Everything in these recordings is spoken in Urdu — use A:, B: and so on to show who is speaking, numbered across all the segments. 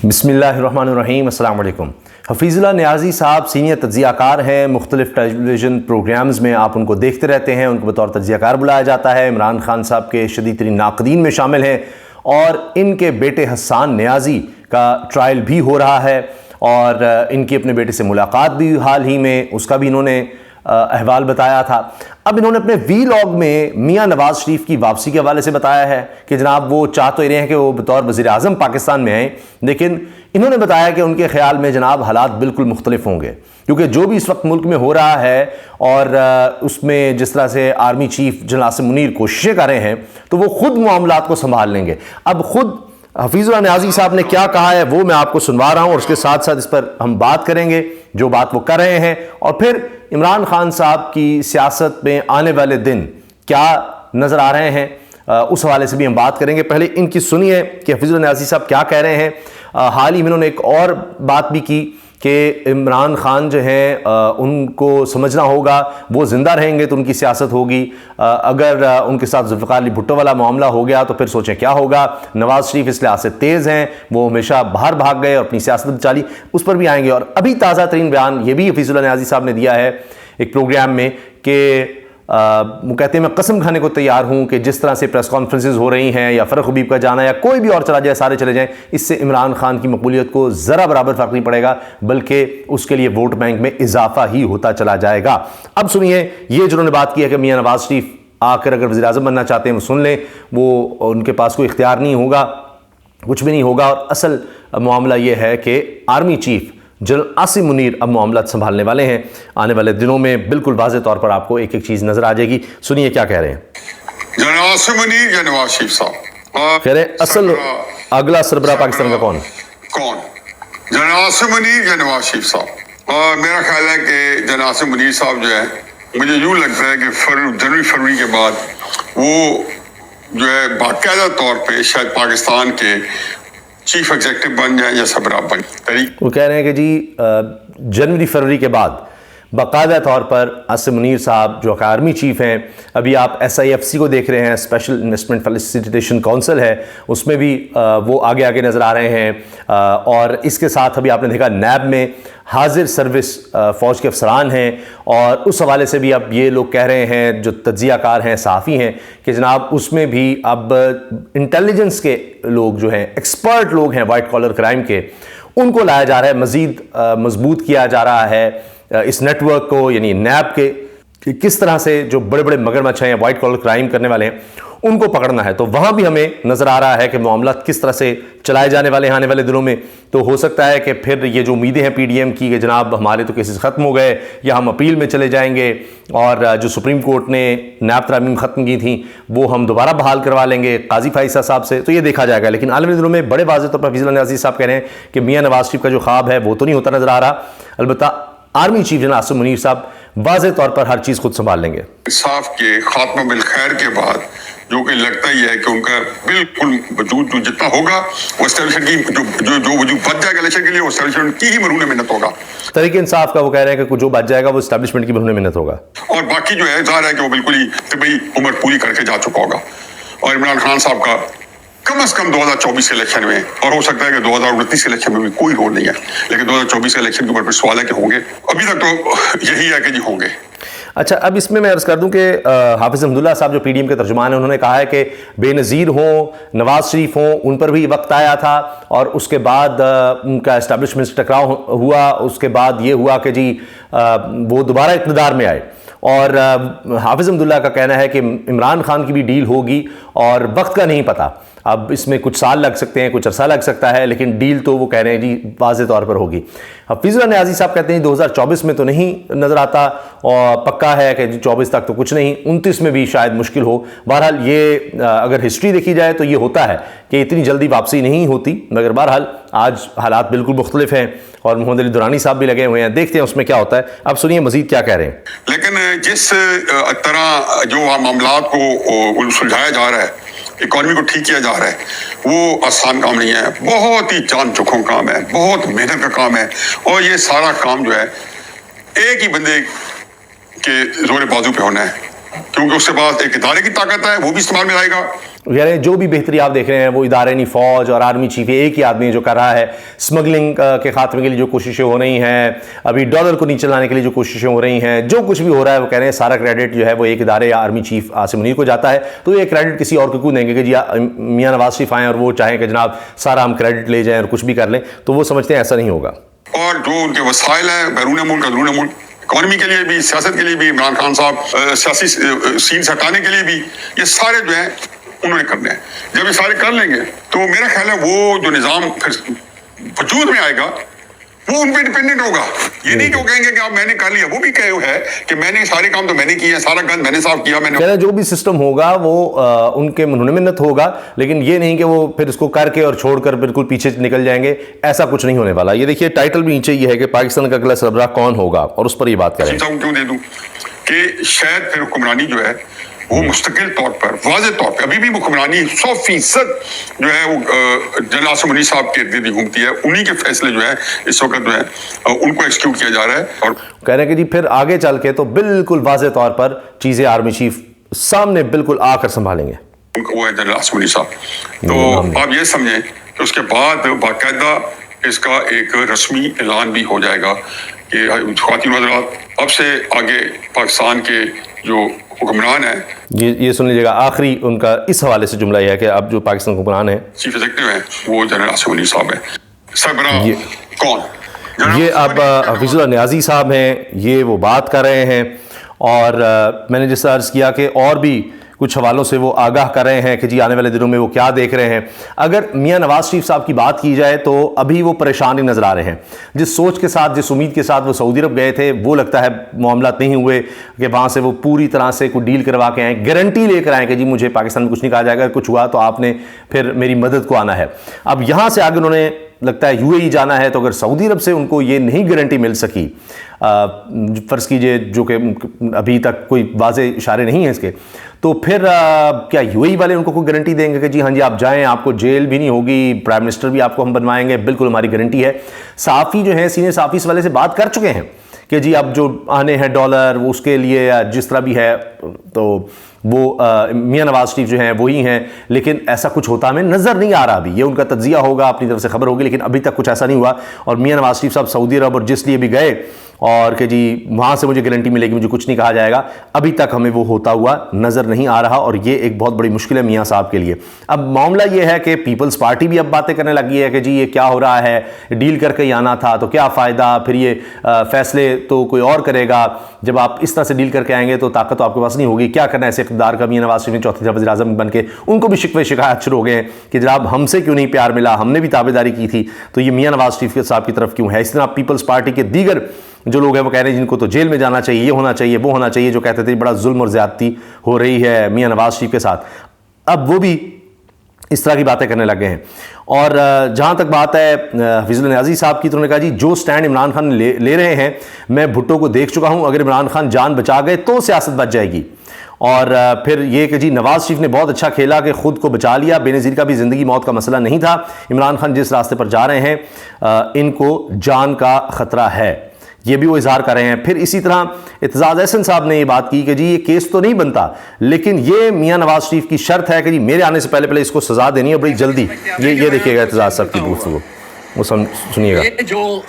A: بسم اللہ الرحمن الرحیم، السلام علیکم۔ حفیظ اللہ نیازی صاحب سینئر تجزیہ کار ہیں، مختلف ٹیلی ویژن پروگرامز میں آپ ان کو دیکھتے رہتے ہیں، ان کو بطور تجزیہ کار بلایا جاتا ہے، عمران خان صاحب کے شدید ترین ناقدین میں شامل ہیں، اور ان کے بیٹے حسان نیازی کا ٹرائل بھی ہو رہا ہے، اور ان کی اپنے بیٹے سے ملاقات بھی حال ہی میں، اس کا بھی انہوں نے احوال بتایا تھا۔ اب انہوں نے اپنے وی لاگ میں میاں نواز شریف کی واپسی کے حوالے سے بتایا ہے کہ جناب وہ چاہ تو رہے ہیں کہ وہ بطور وزیر اعظم پاکستان میں آئیں، لیکن انہوں نے بتایا کہ ان کے خیال میں جناب حالات بالکل مختلف ہوں گے، کیونکہ جو بھی اس وقت ملک میں ہو رہا ہے اور اس میں جس طرح سے army chief general Asim Munir کوششیں کر رہے ہیں تو وہ خود معاملات کو سنبھال لیں گے۔ اب خود حفیظ اللہ نیازی صاحب نے کیا کہا ہے وہ میں آپ کو سنوا رہا ہوں، اور اس کے ساتھ ساتھ اس پر ہم بات کریں گے جو بات وہ کر رہے ہیں، اور پھر عمران خان صاحب کی سیاست میں آنے والے دن کیا نظر آ رہے ہیں اس حوالے سے بھی ہم بات کریں گے۔ پہلے ان کی سنیے کہ حفیظ اللہ نیازی صاحب کیا کہہ رہے ہیں۔ حال ہی میں انہوں نے ایک اور بات بھی کی کہ عمران خان جو ہیں ان کو سمجھنا ہوگا وہ زندہ رہیں گے تو ان کی سیاست ہوگی، اگر ان کے ساتھ ذوالفقار علی بھٹو والا معاملہ ہو گیا تو پھر سوچیں کیا ہوگا۔ نواز شریف اس لحاظ سے تیز ہیں، وہ ہمیشہ باہر بھاگ گئے اور اپنی سیاست چالی، اس پر بھی آئیں گے۔ اور ابھی تازہ ترین بیان یہ بھی حفیظ اللہ نیازی صاحب نے دیا ہے ایک پروگرام میں کہ وہ کہتے ہیں میں قسم کھانے کو تیار ہوں کہ جس طرح سے پریس کانفرنسز ہو رہی ہیں یا فرق حبیب کا جانا یا کوئی بھی اور چلا جائے، سارے چلے جائیں، اس سے عمران خان کی مقبولیت کو ذرا برابر فرق نہیں پڑے گا، بلکہ اس کے لیے ووٹ بینک میں اضافہ ہی ہوتا چلا جائے گا۔ اب سنیے یہ جنہوں نے بات کی ہے کہ میاں نواز شریف آ کر اگر وزیر اعظم بننا چاہتے ہیں وہ سن لیں، وہ ان کے پاس کوئی اختیار نہیں ہوگا، کچھ بھی نہیں ہوگا، اور اصل معاملہ یہ ہے کہ army chief general Asim Munir اب معاملات سنبھالنے والے ہیں۔ آنے والے دنوں میں بالکل واضح طور پر آپ کو ایک ایک چیز نظر آ جائے گی۔ سنیے کیا کہہ رہے ہیں
B: جنرل عاصم منیر یا نواز شریف صاحب؟
A: کہہ رہے ہیں اصل اگلا سربراہ پاکستان کا کون؟
B: جنرل عاصم منیر یا نواز شریف صاحب؟ میرا خیال ہے کہ جنرل عاصم منیر صاحب جو ہے، مجھے یوں لگتا ہے کہ جنوری فروری کے بعد وہ جو ہے باقاعدہ طور پہ شاید پاکستان کے چیف ایگزیکٹو بن جائیں یا سربراہ بن جائیں۔
A: وہ کہہ رہے ہیں کہ جی جنوری فروری کے بعد باقاعدہ طور پر عاصم منیر صاحب جو کہ آرمی چیف ہیں، ابھی آپ SIFC کو دیکھ رہے ہیں، اسپیشل انویسٹمنٹ فیسیلیٹیشن کونسل ہے، اس میں بھی وہ آگے آگے نظر آ رہے ہیں، اور اس کے ساتھ ابھی آپ نے دیکھا نیب میں حاضر سروس فوج کے افسران ہیں، اور اس حوالے سے بھی اب یہ لوگ کہہ رہے ہیں جو تجزیہ کار ہیں، صحافی ہیں، کہ جناب اس میں بھی اب انٹیلیجنس کے لوگ جو ہیں، ایکسپرٹ لوگ ہیں وائٹ کالر کرائم کے، ان کو لایا جا رہا ہے، مزید مضبوط کیا جا رہا ہے اس نیٹ ورک کو، یعنی نیب کے، کہ کس طرح سے جو بڑے بڑے مگرمچھ ہیں، وائٹ کالر کرائم کرنے والے ہیں، ان کو پکڑنا ہے۔ تو وہاں بھی ہمیں نظر آ رہا ہے کہ معاملات کس طرح سے چلائے جانے والے ہیں آنے والے دنوں میں۔ تو ہو سکتا ہے کہ پھر یہ جو امیدیں ہیں PDM کی کہ جناب ہمارے تو کیسز ختم ہو گئے یا ہم اپیل میں چلے جائیں گے، اور جو سپریم کورٹ نے نیب ترامیم ختم کی تھیں وہ ہم دوبارہ بحال کروا لیں گے قاضی فائزہ صاحب سے، تو یہ دیکھا جائے گا۔ لیکن عالمی دنوں میں بڑے واضح طور پر حفیظ اللہ نیازی صاحب کہہ رہے ہیں کہ میاں نواز شریف کا جو خواب ہے وہ تو نہیں ہوتا نظر آ رہا، البتہ army chief general Asim Munir صاحب واضح طور پر ہر چیز خود سنبھال لیں گے۔
B: انصاف کے خاتمہ بالخیر کے بعد جو کہ لگتا ہی ہے کہ ان کا بالکل وجود جو جتنا ہوگا وہ اسٹیبلشمنٹ کی جو وجود بچ جائے گا الیکشن کے لیے، وہ اسٹیبلشمنٹ کی ہی مرہون محنت ہوگا۔
A: تحریک انصاف کا وہ کہہ رہے ہیں کہ جو بچ جائے گا وہ اسٹیبلشمنٹ کی مرہون محنت ہوگا،
B: اور باقی جو ہے ظاہر ہے کہ وہ بالکل ہی طبی عمر پوری کر کے جا چکا ہوگا۔ اور عمران خان صاحب کا کم از کم 2024 کے الیکشن میں، اور ہو سکتا ہے کہ 2029 کے الیکشن میں بھی کوئی رول نہیں ہے، لیکن 2024 کے الیکشن کے اوپر سوال ہے کہ ہوں گے، ابھی تک تو یہی ہے کہ جی ہوں گے۔
A: اچھا، اب اس میں عرض کر دوں کہ حافظ حمداللہ صاحب جو PDM کے ترجمان ہیں، انہوں نے کہا ہے کہ بے نظیر ہوں، نواز شریف ہوں، ان پر بھی وقت آیا تھا، اور اس کے بعد ان کا اسٹیبلشمنٹ سے ٹکراؤ ہوا، اس کے بعد یہ ہوا کہ جی وہ دوبارہ اقتدار میں آئے، اور حافظ حمداللہ کا کہنا ہے کہ عمران خان کی بھی ڈیل ہوگی اور وقت کا نہیں پتہ، اب اس میں کچھ سال لگ سکتے ہیں، کچھ عرصہ لگ سکتا ہے، لیکن ڈیل تو وہ کہہ رہے ہیں جی واضح طور پر ہوگی۔ حفیظ اللہ نیازی صاحب کہتے ہیں 2024 میں تو نہیں نظر آتا، اور پکا ہے کہ 24 تک تو کچھ نہیں، 29 میں بھی شاید مشکل ہو۔ بہرحال یہ اگر ہسٹری دیکھی جائے تو یہ ہوتا ہے کہ اتنی جلدی واپسی نہیں ہوتی، مگر بہرحال آج حالات بالکل مختلف ہیں، اور محمد علی درانی صاحب بھی لگے ہوئے ہیں، دیکھتے ہیں اس میں کیا ہوتا ہے۔ اب سنیے مزید کیا کہہ رہے ہیں۔
B: لیکن جس طرح جو معاملات کو سلجھایا جا رہا ہے، اکانومی کو ٹھیک کیا جا رہا ہے، وہ آسان کام نہیں ہے، بہت ہی جان چوکھوں کام ہے، بہت محنت کا کام ہے، اور یہ سارا کام جو ہے ایک ہی بندے کے زور بازو پہ ہونا ہے، کیونکہ اس کے پاس ایک ادارے کی طاقت ہے، وہ بھی استعمال میں آئے گا.
A: یعنی جو بھی بہتری آپ دیکھ رہے ہیں وہ ادارے نہیں، فوج اور آرمی چیف ایک ہی آدمی ہے جو کر رہا ہے. اسمگلنگ کے خاتمے کے لیے جو کوششیں ہو رہی ہیں، ابھی ڈالر کو نیچے لانے کے لیے جو کوششیں ہو رہی ہیں، جو کچھ بھی ہو رہا ہے وہ کہہ رہے ہیں سارا کریڈٹ جو ہے وہ ایک ادارے یا آرمی چیف عاصم منیر کو جاتا ہے. تو یہ کریڈٹ کسی اور کو کیوں دیں گے کہ جی میاں نواز شریف آئیں اور وہ چاہیں کہ جناب سارا ہم کریڈٹ لے جائیں اور کچھ بھی کر لیں؟ تو وہ سمجھتے ہیں ایسا نہیں ہوگا.
B: اور جو ان کے وسائل ہیں بیرون ملک اندرون ملک، اکانومی کے لیے بھی، سیاست کے لیے بھی، عمران خان صاحب سیاسی سین سے ہٹانے کے لیے بھی، یہ سارے جو ہیں انہوں نے کرنے ہیں. جب یہ سارے کر لیں گے تو میرا خیال ہے وہ جو نظام پھر وجود میں آئے گا وہ ان پہ ڈپینڈنٹ ہوگا. یہ نہیں کہ وہ کہیں گے کہ اب میں نے کر لیا. وہ بھی کہے ہے کہ میں نے سارے کام تو میں نے کیے ہیں، سارا گند میں نے صاف کیا. میں نے
A: جو بھی سسٹم ہوگا وہ ان کے منہ منت ہوگا، لیکن یہ نہیں کہ وہ پھر اس کو کر کے اور چھوڑ کر بالکل پیچھے نکل جائیں گے. ایسا کچھ نہیں ہونے والا. یہ دیکھیے ٹائٹل بھی نیچے یہ ہے کہ پاکستان کا اگلا سربراہ کون ہوگا، اور اس پر یہ بات کریں.
B: کیوں دے دوں کہ شاید پھر حکمرانی جو ہے وہ مستقل طور پر، واضح طور پہ، ابھی بھی حکمرانی 100% جو ہے وہ جنرل عاصم منیر صاحب کے ارد گرد گھومتی ہے. انہی کے فیصلے جو ہے اس وقت جو ہے ان کو ایکسیکیوٹ کیا جا رہا ہے. اور
A: کہہ رہے ہیں کہ جی پھر آگے چل کے تو بالکل واضح طور پر چیزیں آرمی چیف سامنے بالکل آ کر سنبھالیں گے.
B: وہ ہے جنرل عاصم منیر صاحب. تو آپ یہ سمجھیں کہ اس کے بعد باقاعدہ اس کا ایک رسمی اعلان بھی ہو جائے گا کہ خواتین حضرات اب سے آگے پاکستان کے جو حکمران ہیں،
A: یہ سن لیجیے گا آخری ان کا اس حوالے سے جملہ یہ ہے کہ اب جو پاکستان حکمران ہیں،
B: چیف ایگزیکٹو ہیں، وہ جنرل عاصم منیر صاحب ہیں. سربراہ کون؟
A: یہ اب حفیظ اللہ نیازی صاحب ہیں، یہ وہ بات کر رہے ہیں. اور میں نے جس طرح عرض کیا کہ اور بھی کچھ حوالوں سے وہ آگاہ کر رہے ہیں کہ جی آنے والے دنوں میں وہ کیا دیکھ رہے ہیں. اگر میاں نواز شریف صاحب کی بات کی جائے تو ابھی وہ پریشان ہی نظر آ رہے ہیں. جس سوچ کے ساتھ، جس امید کے ساتھ وہ سعودی عرب گئے تھے، وہ لگتا ہے معاملات نہیں ہوئے کہ وہاں سے وہ پوری طرح سے کوئی ڈیل کروا کے آئیں، گارنٹی لے کر آئیں کہ جی مجھے پاکستان میں کچھ نہیں کہا جائے گا، کچھ ہوا تو آپ نے پھر میری مدد کو آنا ہے. اب یہاں سے آگے انہوں نے لگتا ہے یو اے ای جانا ہے. تو اگر سعودی عرب سے ان کو یہ نہیں گارنٹی مل سکی، فرض کیجئے جو کہ ابھی تک کوئی واضح اشارے نہیں ہیں اس کے، تو پھر کیا یو اے ای والے ان کو کوئی گارنٹی دیں گے کہ جی ہاں جی آپ جائیں، آپ کو جیل بھی نہیں ہوگی، پرائم منسٹر بھی آپ کو ہم بنوائیں گے، بالکل ہماری گارنٹی ہے. صحافی جو ہیں سینئر صحافی اس والے سے بات کر چکے ہیں کہ جی اب جو آنے ہیں ڈالر اس کے لیے جس طرح بھی ہے تو وہ میاں نواز شریف جو ہیں وہی ہیں، لیکن ایسا کچھ ہوتا ہمیں نظر نہیں آ رہا. ابھی یہ ان کا تجزیہ ہوگا، اپنی طرف سے خبر ہوگی، لیکن ابھی تک کچھ ایسا نہیں ہوا. اور میاں نواز شریف صاحب سعودی عرب اور جس لیے بھی گئے اور کہ جی وہاں سے مجھے گارنٹی ملے گی، مجھے کچھ نہیں کہا جائے گا، ابھی تک ہمیں وہ ہوتا ہوا نظر نہیں آ رہا. اور یہ ایک بہت بڑی مشکل ہے میاں صاحب کے لیے. اب معاملہ یہ ہے کہ پیپلز پارٹی بھی اب باتیں کرنے لگی ہے کہ جی یہ کیا ہو رہا ہے، ڈیل کر کے ہی آنا تھا تو کیا فائدہ، پھر یہ فیصلے تو کوئی اور کرے گا. جب آپ اس طرح سے ڈیل کر کے آئیں گے تو طاقت تو آپ کے پاس نہیں ہوگی. کیا کرنا ہے ایسے اقتدار کا؟ میاں نواز شریف نے چوتھی وزیر اعظم بن کے ان کو بھی شکوے شکایت شروع ہو گئے ہیں کہ جناب ہم سے کیوں نہیں پیار ملا، ہم نے بھی تابعداری کی تھی، تو یہ میاں نواز شریف صاحب کی طرف کیوں ہے. اس طرح پیپلز پارٹی کے دیگر جو لوگ ہیں وہ کہہ رہے ہیں جن کو تو جیل میں جانا چاہیے، یہ ہونا چاہیے، وہ ہونا چاہیے، جو کہتے تھے بڑا ظلم اور زیادتی ہو رہی ہے میاں نواز شریف کے ساتھ، اب وہ بھی اس طرح کی باتیں کرنے لگے ہیں. اور جہاں تک بات ہے حفیظ اللہ نیازی صاحب کی، تو انہوں نے کہا جی جو سٹینڈ عمران خان لے رہے ہیں میں بھٹو کو دیکھ چکا ہوں، اگر عمران خان جان بچا گئے تو سیاست بچ جائے گی. اور پھر یہ کہ جی نواز شریف نے بہت اچھا کھیلا کہ خود کو بچا لیا، بے نظیر کا بھی زندگی موت کا مسئلہ نہیں تھا. عمران خان جس راستے پر جا رہے ہیں ان کو جان کا خطرہ ہے، یہ بھی وہ اظہار کر رہے ہیں. پھر اسی طرح اعتزاز احسن صاحب نے یہ بات کی کہ جی یہ کیس تو نہیں بنتا، لیکن یہ میاں نواز شریف کی شرط ہے کہ جی میرے آنے سے پہلے اس کو سزا دینی ہے بڑی جلدی. یہ دیکھیے گا اعتزاز صاحب کی گفتگو، وہ سنیے گا.
C: یہ جو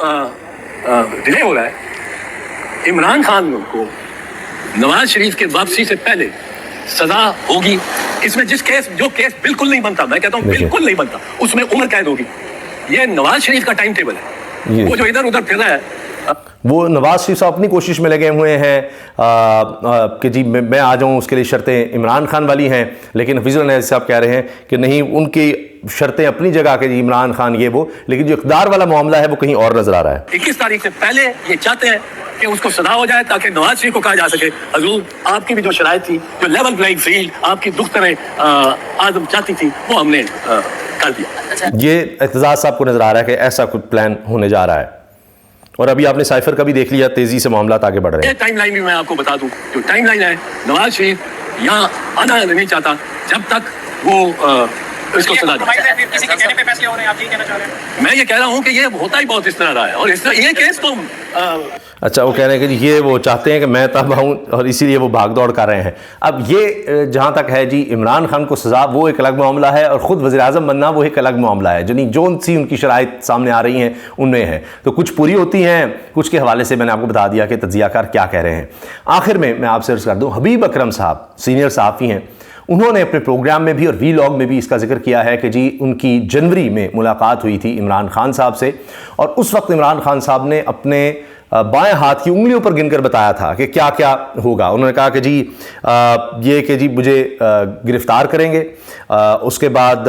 C: ڈیلے ہو رہا ہے، عمران خان کو نواز شریف کے واپسی سے پہلے سزا ہوگی. اس میں جو کیس بالکل نہیں بنتا، میں کہتا ہوں بالکل نہیں بنتا، اس میں عمر قید ہوگی. یہ نواز شریف کا ٹائم ٹیبل ہے. وہ جو ادھر ادھر پھر رہا ہے،
A: وہ نواز شریف صاحب اپنی کوشش میں لگے ہوئے ہیں کہ جی میں آ جاؤں، اس کے لیے شرطیں عمران خان والی ہیں. لیکن حفیظ اللہ نیازی صاحب کہہ رہے ہیں کہ نہیں، ان کی شرطیں اپنی جگہ کہ جی عمران خان یہ وہ، لیکن جو اقتدار والا معاملہ ہے وہ کہیں اور نظر آ رہا ہے.
C: 21 تاریخ سے پہلے یہ چاہتے ہیں کہ اس کو سزا ہو جائے تاکہ نواز شریف کو کہا جا سکے حضور آپ کی بھی جو شرائط تھی، جو لیول پلینگ فیلڈ آپ کی دختر اعظم چاہتی تھی، وہ ہم نے کر دیا.
A: یہ اعتزاز صاحب کو نظر آ رہا ہے کہ ایسا کچھ پلان ہونے جا رہا ہے. اور ابھی آپ نے سائفر کا بھی دیکھ لیا، تیزی سے معاملات آگے بڑھ رہے ہیں.
C: یہ ٹائم لائن بھی میں آپ کو بتا دوں، جو ٹائم لائن ہے، نواز شریف یہاں آنا نہیں چاہتا جب تک وہ اس کو سزا دے. میں یہ کہہ رہا ہوں کہ یہ ہوتا ہی بہت اس طرح رہا ہے، اور اس طرح یہ کیس تو
A: اچھا، وہ کہہ رہے ہیں کہ جی یہ وہ چاہتے ہیں کہ میں تب آؤں اور اسی لیے وہ بھاگ دوڑ کر رہے ہیں. اب یہ جہاں تک ہے جی عمران خان کو سزا وہ ایک الگ معاملہ ہے اور خود وزیر اعظم بننا وہ ایک الگ معاملہ ہے. جو سی ان کی شرائط سامنے آ رہی ہیں ان میں ہے تو کچھ پوری ہوتی ہیں، کچھ کے حوالے سے میں نے آپ کو بتا دیا کہ تجزیہ کار کیا کہہ رہے ہیں. آخر میں آپ سے عرض کر دوں، حبیب اکرم صاحب سینئر صحافی ہیں، انہوں نے اپنے پروگرام میں بھی اور وی لاگ میں بھی اس کا ذکر کیا ہے کہ جی ان کی جنوری میں ملاقات ہوئی تھی عمران خان صاحب سے، اور اس وقت عمران خان صاحب نے اپنے بائیں ہاتھ کی انگلیوں پر گن کر بتایا تھا کہ کیا کیا ہوگا. انہوں نے کہا کہ جی یہ کہ جی مجھے گرفتار کریں گے، اس کے بعد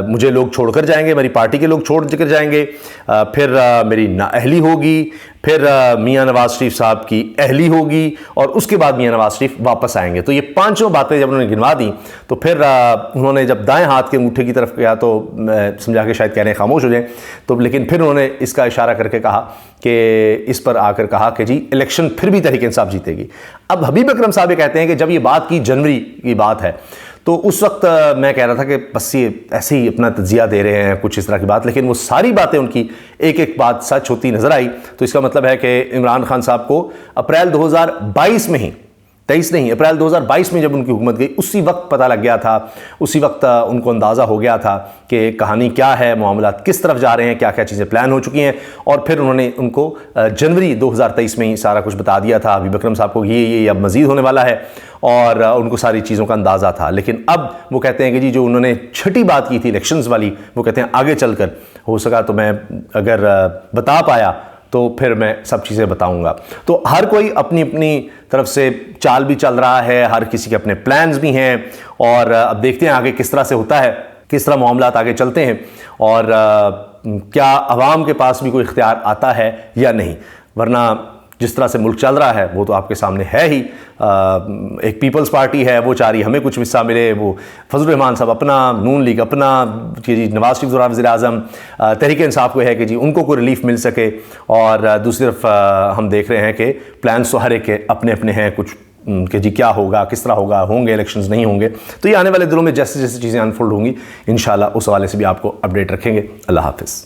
A: مجھے لوگ چھوڑ کر جائیں گے، میری پارٹی کے لوگ چھوڑ کر جائیں گے، پھر میری نااہلی ہوگی، پھر میاں نواز شریف صاحب کی اہلی ہوگی، اور اس کے بعد میاں نواز شریف واپس آئیں گے. تو یہ پانچوں باتیں جب انہوں نے گنوا دیں تو پھر انہوں نے جب دائیں ہاتھ کے انگوٹھے کی طرف گیا تو سمجھا کہ شاید کہہ رہے ہیں خاموش ہو جائیں، تو لیکن پھر انہوں نے اس کا اشارہ کر کے کہا کہ اس پر آ کر کہا کہ جی الیکشن پھر بھی تحریک انصاف جیتے گی. اب حبیب اکرم صاحب یہ کہتے ہیں کہ جب یہ بات کی جنوری کی بات ہے تو اس وقت میں کہہ رہا تھا کہ بس یہ ایسے ہی اپنا تجزیہ دے رہے ہیں کچھ اس طرح کی بات، لیکن وہ ساری باتیں ان کی ایک ایک بات سچ ہوتی نظر آئی. تو اس کا مطلب ہے کہ عمران خان صاحب کو اپریل 2022 میں ہی، 23 نہیں، اپریل 2022 میں جب ان کی حکومت گئی اسی وقت پتہ لگ گیا تھا، اسی وقت ان کو اندازہ ہو گیا تھا کہ کہانی کیا ہے، معاملات کس طرف جا رہے ہیں، کیا کیا چیزیں پلان ہو چکی ہیں، اور پھر انہوں نے ان کو جنوری 2023 میں ہی سارا کچھ بتا دیا تھا حبیب اکرم صاحب کو یہ اب مزید ہونے والا ہے، اور ان کو ساری چیزوں کا اندازہ تھا. لیکن اب وہ کہتے ہیں کہ جی جو انہوں نے چھٹی بات کی تھی الیکشنز والی، وہ کہتے ہیں آگے چل کر ہو سکا تو میں اگر بتا پایا تو پھر میں سب چیزیں بتاؤں گا. تو ہر کوئی اپنی اپنی طرف سے چال بھی چل رہا ہے، ہر کسی کے اپنے پلانز بھی ہیں، اور اب دیکھتے ہیں آگے کس طرح سے ہوتا ہے، کس طرح معاملات آگے چلتے ہیں، اور کیا عوام کے پاس بھی کوئی اختیار آتا ہے یا نہیں. ورنہ جس طرح سے ملک چل رہا ہے وہ تو آپ کے سامنے ہے ہی. ایک پیپلز پارٹی ہے، وہ چاہ رہی ہمیں کچھ حصہ ملے، وہ فضل الرحمان صاحب اپنا، نون لیگ اپنا، جی نواز شریف وزیر اعظم، تحریک انصاف کو ہے کہ جی ان کو کوئی ریلیف مل سکے، اور دوسری طرف ہم دیکھ رہے ہیں کہ پلانس تو ہر ایک کے اپنے اپنے ہیں کچھ کہ جی کیا ہوگا، کس طرح ہوگا، ہوں گے الیکشنز نہیں ہوں گے. تو یہ آنے والے دنوں میں جیسے جیسے چیزیں انفولڈ ہوں گی انشاءاللہ اس حوالے سے بھی آپ کو اپڈیٹ رکھیں گے. اللہ حافظ.